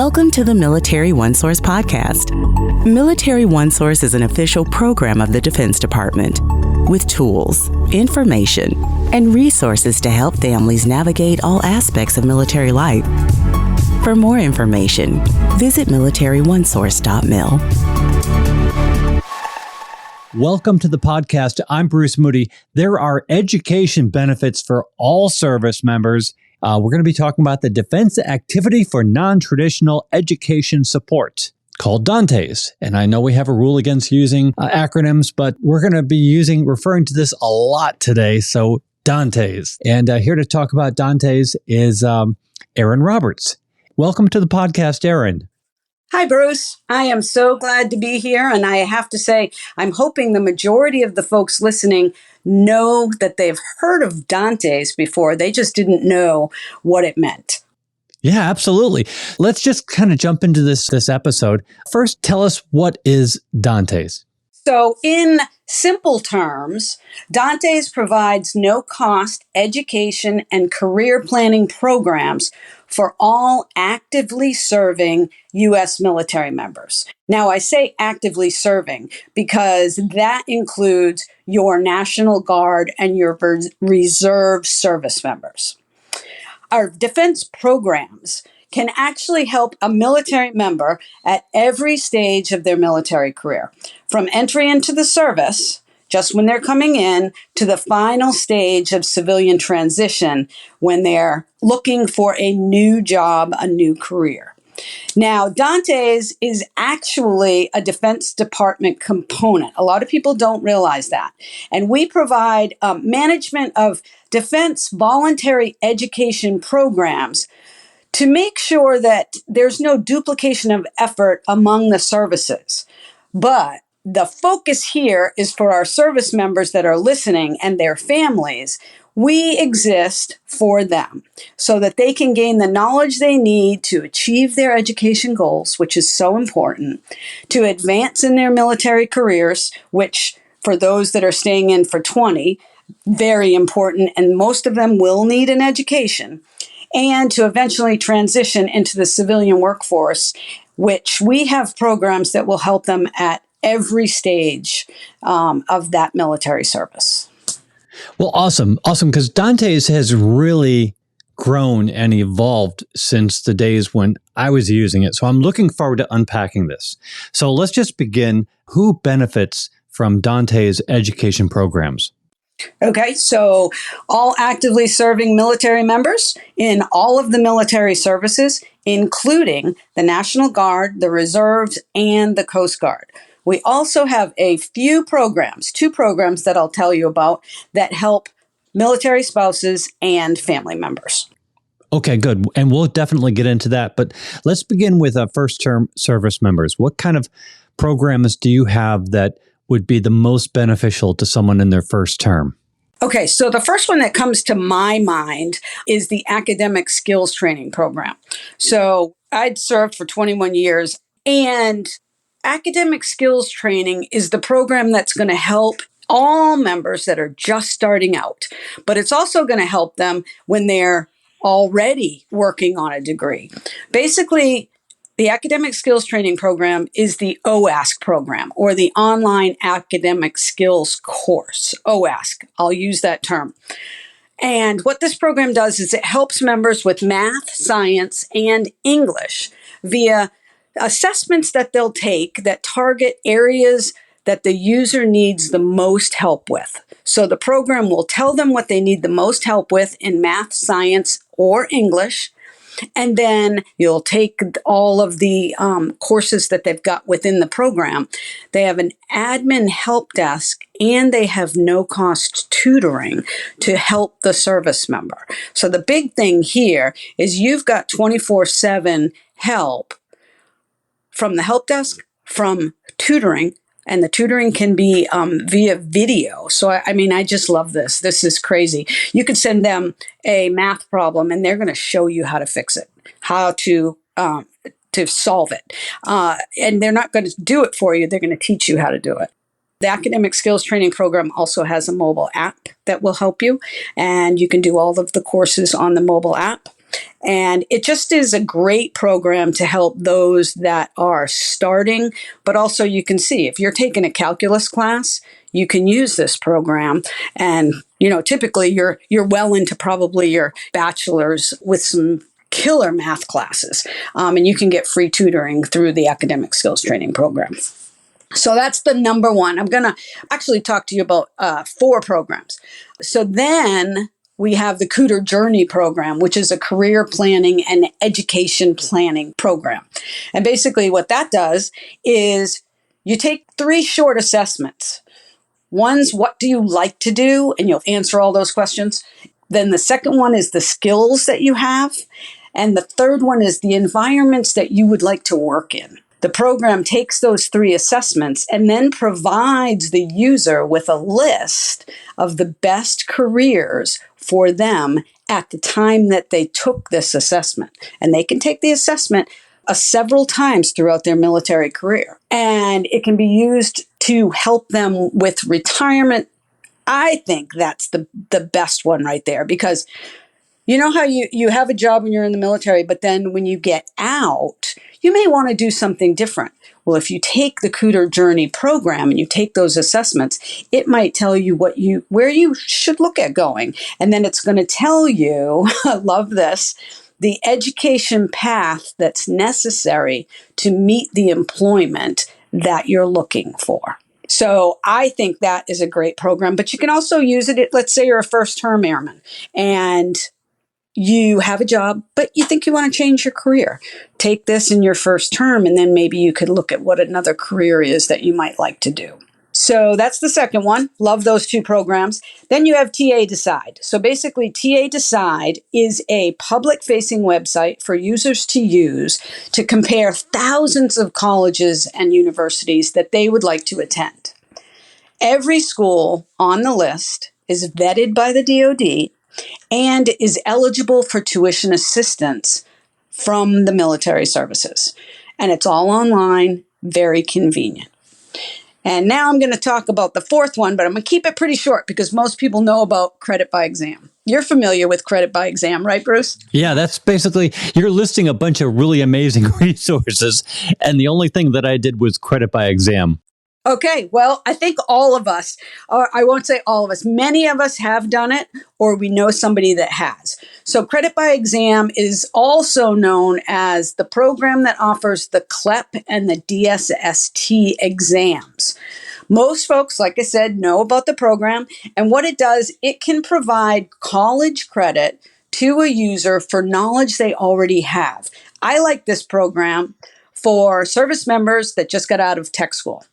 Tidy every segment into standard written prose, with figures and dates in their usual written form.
Welcome to the Military OneSource podcast. Military OneSource is an official program of the Defense Department with tools, information, and resources to help families navigate all aspects of military life. For more information, visit MilitaryOneSource.mil. Welcome to the podcast. I'm Bruce Moody. There are education benefits for all service members. We're going to be talking about the Defense Activity for Non-Traditional Education Support, called DANTES. And I know we have a rule against using acronyms, but we're going to be referring to this a lot today. So DANTES. And here to talk about DANTES is Erin Roberts. Welcome to the podcast, Erin. Hi, Bruce. I am so glad to be here. And I have to say, I'm hoping the majority of the folks listening know that they've heard of DANTES before. They just didn't know what it meant. Yeah, absolutely. Let's just kind of jump into this episode. First, tell us, what is DANTES? So in simple terms, DANTES provides no-cost education and career planning programs for all actively serving U.S. military members. Now, I say actively serving because that includes your National Guard and your reserve service members. Our defense programs can actually help a military member at every stage of their military career, from entry into the service, just when they're coming in, to the final stage of civilian transition when they're looking for a new job, a new career. Now, DANTES is actually a Defense Department component. A lot of people don't realize that. And we provide management of defense voluntary education programs to make sure that there's no duplication of effort among the services. But the focus here is for our service members that are listening and their families. We exist for them so that they can gain the knowledge they need to achieve their education goals, which is so important, to advance in their military careers, which for those that are staying in for 20, very important, and most of them will need an education, and to eventually transition into the civilian workforce, which we have programs that will help them at every stage of that military service. Well, awesome, because DANTES has really grown and evolved since the days when I was using it. So I'm looking forward to unpacking this. So let's just begin. Who benefits from DANTES education programs? Okay, so all actively serving military members in all of the military services, including the National Guard, the Reserves, and the Coast Guard. We also have a few programs, 2 programs that I'll tell you about that help military spouses and family members. Okay, good. And we'll definitely get into that. But let's begin with first-term service members. What kind of programs do you have that would be the most beneficial to someone in their first term? Okay, so the first one that comes to my mind is the Academic Skills Training Program. So I'd served for 21 years, and Academic Skills Training is the program that's going to help all members that are just starting out, but it's also going to help them when they're already working on a degree. Basically, the Academic Skills Training Program is the OASC program, or the Online Academic Skills Course. OASC, I'll use that term. And what this program does is it helps members with math, science, and English via assessments that they'll take that target areas that the user needs the most help with. So the program will tell them what they need the most help with in math, science, or English. And then you'll take all of the courses that they've got within the program. They have an admin help desk, and they have no-cost tutoring to help the service member. So the big thing here is you've got 24/7 help from the help desk, from tutoring, and the tutoring can be via video. So, I just love this. This is crazy. You could send them a math problem, and they're going to show you how to fix it, how to solve it. And they're not going to do it for you. They're going to teach you how to do it. The Academic Skills Training Program also has a mobile app that will help you, and you can do all of the courses on the mobile app. And it just is a great program to help those that are starting, but also you can see if you're taking a calculus class, you can use this program. And, typically you're well into probably your bachelor's with some killer math classes. And you can get free tutoring through the academic skills training program. So that's the number one. I'm going to actually talk to you about 4 programs. So then we have the Cooter Journey program, which is a career planning and education planning program. And basically what that does is you take 3 short assessments. One's what do you like to do? And you'll answer all those questions. Then the second one is the skills that you have. And the third one is the environments that you would like to work in. The program takes those 3 assessments and then provides the user with a list of the best careers for them at the time that they took this assessment. And they can take the assessment several times throughout their military career. And it can be used to help them with retirement. I think that's the best one right there, because you know how you have a job when you're in the military, but then when you get out, you may want to do something different. Well, if you take the Cooter Journey program and you take those assessments, it might tell you where you should look at going. And then it's going to tell you, I love this, the education path that's necessary to meet the employment that you're looking for. So I think that is a great program, but you can also use it. Let's say you're a first-term airman and you have a job, but you think you want to change your career. Take this in your first term, and then maybe you could look at what another career is that you might like to do. So that's the second one. Love those 2 programs. Then you have TA Decide. So basically, TA Decide is a public-facing website for users to use to compare thousands of colleges and universities that they would like to attend. Every school on the list is vetted by the DoD and is eligible for tuition assistance from the military services. And it's all online, very convenient. And now I'm going to talk about the 4th one, but I'm going to keep it pretty short because most people know about credit by exam. You're familiar with credit by exam, right, Bruce? Yeah, that's basically, you're listing a bunch of really amazing resources. And the only thing that I did was credit by exam. Okay, well, I think all of us, or I won't say all of us, many of us have done it, or we know somebody that has. So credit by exam is also known as the program that offers the CLEP and the DSST exams. Most folks, like I said, know about the program, and what it does, it can provide college credit to a user for knowledge they already have. I like this program for service members that just got out of tech school.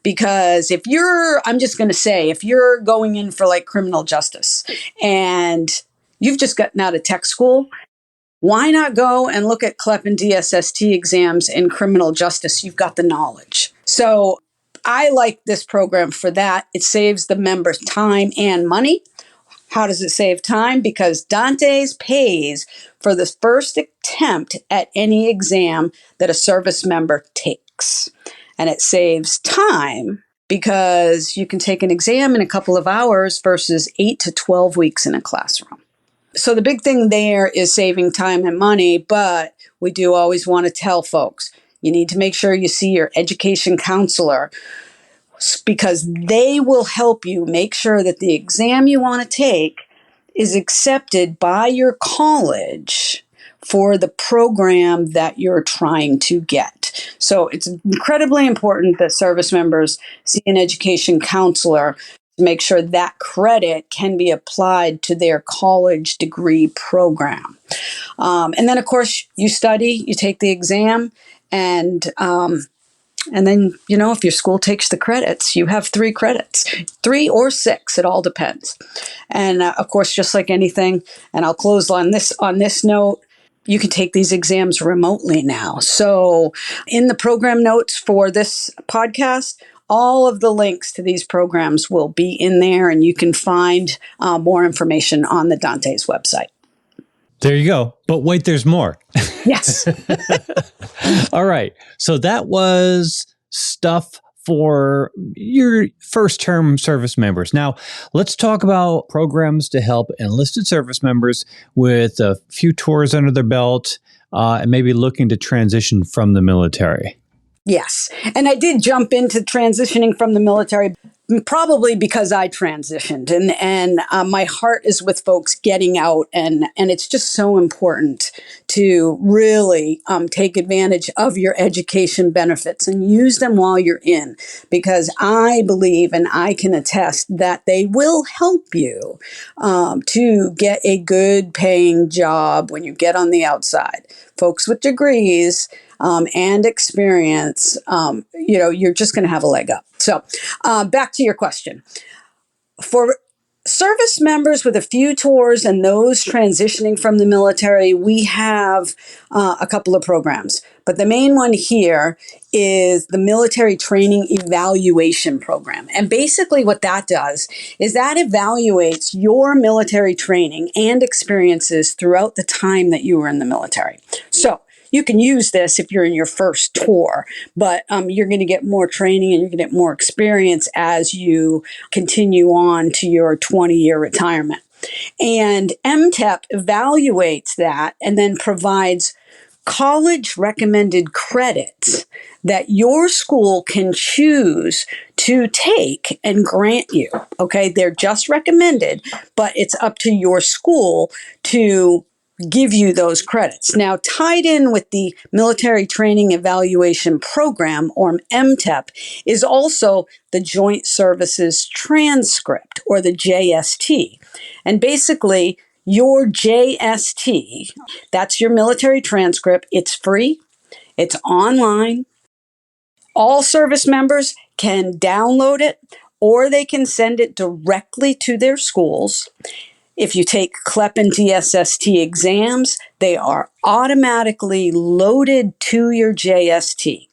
Because I'm just going to say, if you're going in for like criminal justice and you've just gotten out of tech school, why not go and look at CLEP and DSST exams in criminal justice? You've got the knowledge. So I like this program for that. It saves the members time and money. How does it save time? Because Dantes pays for the first attempt at any exam that a service member takes. And it saves time because you can take an exam in a couple of hours versus 8 to 12 weeks in a classroom. So the big thing there is saving time and money, but we do always want to tell folks, you need to make sure you see your education counselor because they will help you make sure that the exam you want to take is accepted by your college for the program that you're trying to get. So it's incredibly important that service members see an education counselor to make sure that credit can be applied to their college degree program. And then, of course, you study, you take the exam, and then, if your school takes the credits, you have 3 credits, 3 or 6, it all depends. And of course, just like anything, and I'll close on this note, you can take these exams remotely now. So in the program notes for this podcast, all of the links to these programs will be in there, and you can find more information on the Dantes website. There you go. But wait, there's more. Yes. All right. So that was stuff for your first-term service members. Now, let's talk about programs to help enlisted service members with a few tours under their belt and maybe looking to transition from the military. Yes. And I did jump into transitioning from the military probably because I transitioned and my heart is with folks getting out and it's just so important to really take advantage of your education benefits and use them while you're in, because I believe and I can attest that they will help you to get a good paying job when you get on the outside. Folks with degrees and experience, you're just going to have a leg up. So back to your question. For service members with a few tours and those transitioning from the military, we have a couple of programs. But the main one here is the Military Training Evaluation Program. And basically what that does is that evaluates your military training and experiences throughout the time that you were in the military. So you can use this if you're in your first tour, but you're going to get more training and you're going to get more experience as you continue on to your 20-year retirement. And MTEP evaluates that and then provides college recommended credits that your school can choose to take and grant you. Okay, they're just recommended, but it's up to your school to give you those credits. Now, tied in with the Military Training Evaluation Program, or MTEP, is also the Joint Services Transcript, or the JST. And basically, your JST, that's your military transcript. It's free. It's online. All service members can download it, or they can send it directly to their schools. If you take CLEP and DSST exams, they are automatically loaded to your JST.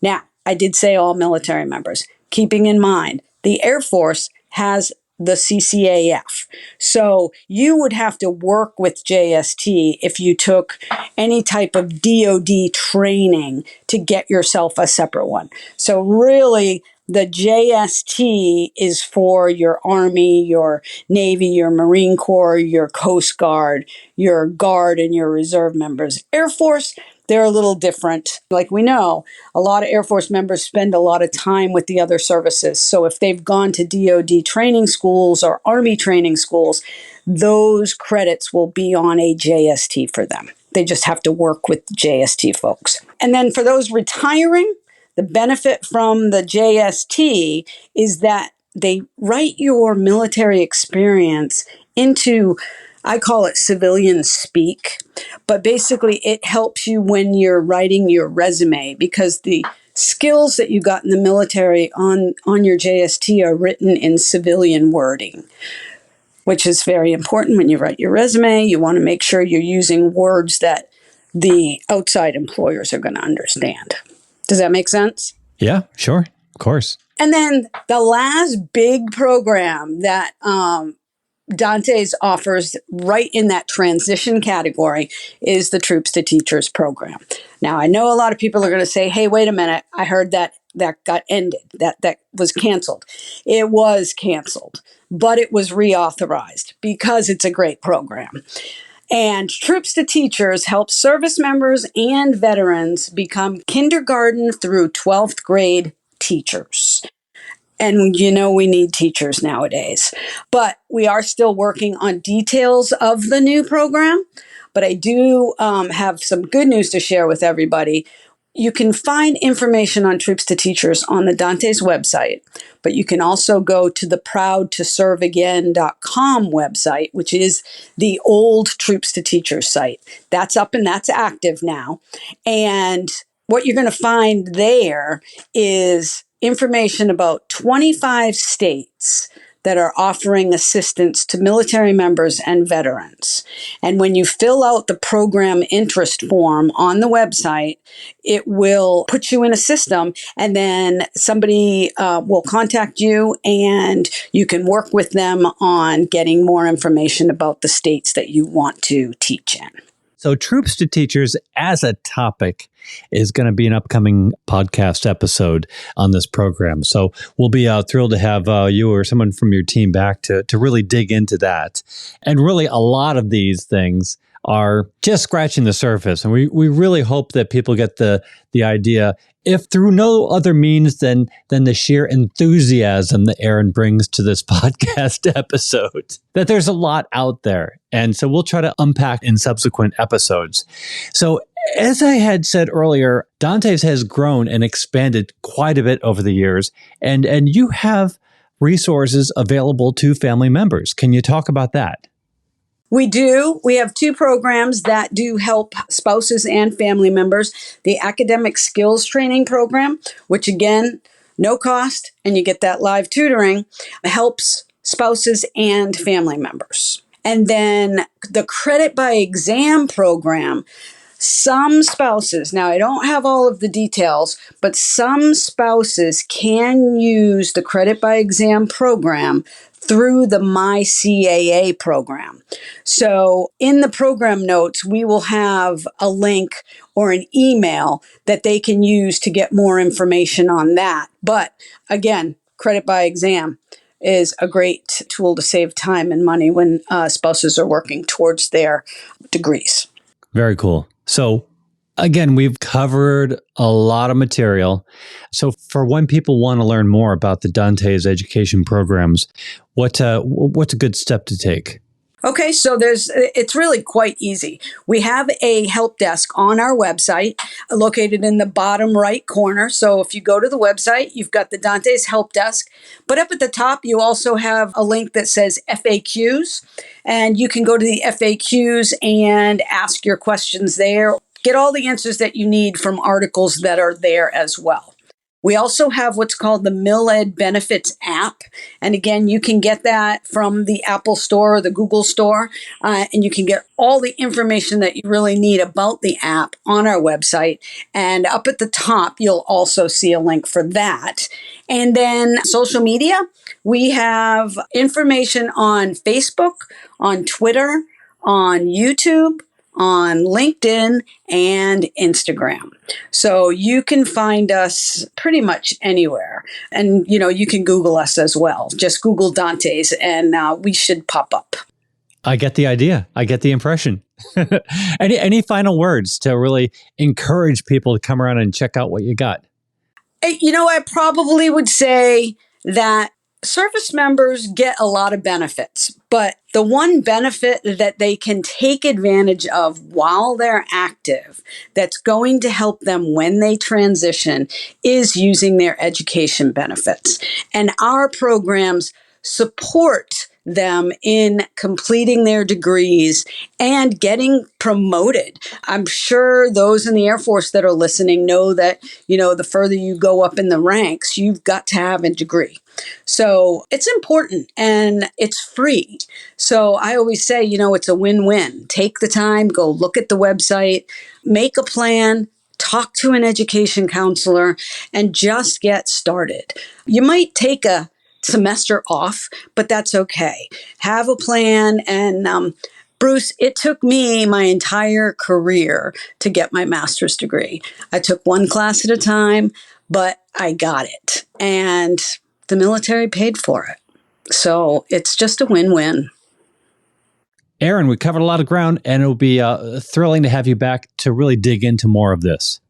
Now, I did say all military members, keeping in mind the Air Force has the CCAF. So you would have to work with JST if you took any type of DoD training to get yourself a separate one. So really, the JST is for your Army, your Navy, your Marine Corps, your Coast Guard, your Guard, and your Reserve members. Air Force, they're a little different. Like we know, a lot of Air Force members spend a lot of time with the other services. So if they've gone to DoD training schools or Army training schools, those credits will be on a JST for them. They just have to work with the JST folks. And then for those retiring, the benefit from the JST is that they write your military experience into, I call it civilian speak, but basically it helps you when you're writing your resume, because the skills that you got in the military on your JST are written in civilian wording, which is very important when you write your resume. You want to make sure you're using words that the outside employers are going to understand. Does that make sense? Yeah, sure. Of course. And then the last big program that Dantes offers right in that transition category is the Troops to Teachers program. Now, I know a lot of people are going to say, hey, wait a minute. I heard that got ended, that was canceled. It was canceled, but it was reauthorized because it's a great program. And Troops to Teachers helps service members and veterans become kindergarten through 12th grade teachers. And we need teachers nowadays. But we are still working on details of the new program. But I do have some good news to share with everybody. You can find information on Troops to Teachers on the Dantes website, but you can also go to the proudtoserveagain.com website, which is the old Troops to Teachers site. That's up and that's active now. And what you're going to find there is information about 25 states that are offering assistance to military members and veterans. And when you fill out the program interest form on the website, it will put you in a system, and then somebody will contact you and you can work with them on getting more information about the states that you want to teach in. So Troops to Teachers as a topic is going to be an upcoming podcast episode on this program. So we'll be thrilled to have you or someone from your team back to really dig into that. And really, a lot of these things are just scratching the surface. And we really hope that people get the idea, if through no other means than the sheer enthusiasm that Erin brings to this podcast episode, that there's a lot out there. And so we'll try to unpack in subsequent episodes. So as I had said earlier, Dantes has grown and expanded quite a bit over the years, and you have resources available to family members. Can you talk about that? We do. We have 2 programs that do help spouses and family members. The Academic Skills Training Program, which again, no cost, and you get that live tutoring, helps spouses and family members. And then the Credit by Exam program, some spouses, now I don't have all of the details, but some spouses can use the Credit by Exam program through the MyCAA program. So in the program notes, we will have a link or an email that they can use to get more information on that. But again, Credit by Exam is a great tool to save time and money when spouses are working towards their degrees. Very cool. So again, we've covered a lot of material. So for when people want to learn more about the Dantes education programs, what's a good step to take? Okay, so it's really quite easy. We have a help desk on our website located in the bottom right corner. So if you go to the website, you've got the Dantes help desk. But up at the top, you also have a link that says FAQs. And you can go to the FAQs and ask your questions there. Get all the answers that you need from articles that are there as well. We also have what's called the MilEd Benefits app. And again, you can get that from the Apple Store or the Google Store. And you can get all the information that you really need about the app on our website. And up at the top, you'll also see a link for that. And then social media, we have information on Facebook, on Twitter, on YouTube, on LinkedIn and Instagram. So you can find us pretty much anywhere. And, you can Google us as well. Just Google Dantes and we should pop up. I get the idea. I get the impression. Any final words to really encourage people to come around and check out what you got? I probably would say that service members get a lot of benefits, but the one benefit that they can take advantage of while they're active that's going to help them when they transition is using their education benefits. And our programs support them in completing their degrees and getting promoted. I'm sure those in the Air Force that are listening know that, the further you go up in the ranks, you've got to have a degree. So it's important and it's free. So I always say, it's a win-win. Take the time, go look at the website, make a plan, talk to an education counselor, and just get started. You might take a semester off, but that's okay. Have a plan. And Bruce, it took me my entire career to get my master's degree. I took one class at a time, but I got it. And the military paid for it. So it's just a win-win. Erin, we covered a lot of ground, and it'll be thrilling to have you back to really dig into more of this.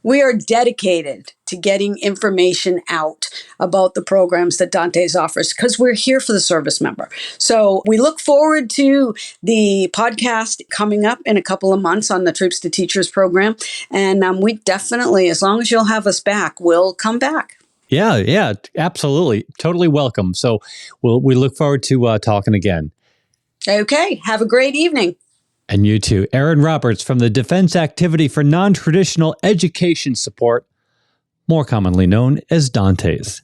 We are dedicated to getting information out about the programs that Dantes offers because we're here for the service member. So we look forward to the podcast coming up in a couple of months on the Troops to Teachers program. And we definitely, as long as you'll have us back, we'll come back. Yeah, absolutely. Totally welcome. So we look forward to talking again. Okay. Have a great evening. And you too. Erin Roberts from the Defense Activity for Non-Traditional Education Support, more commonly known as Dantes.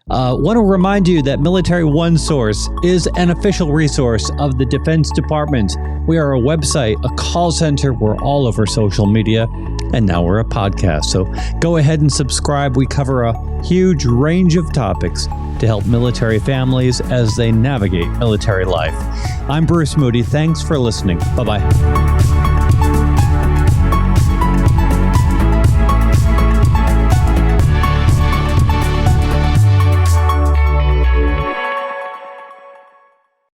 Want to remind you that Military OneSource is an official resource of the Defense Department. We are a website, a call center, we're all over social media, and now we're a podcast. So go ahead and subscribe. We cover a huge range of topics to help military families as they navigate military life. I'm Bruce Moody. Thanks for listening. Bye-bye.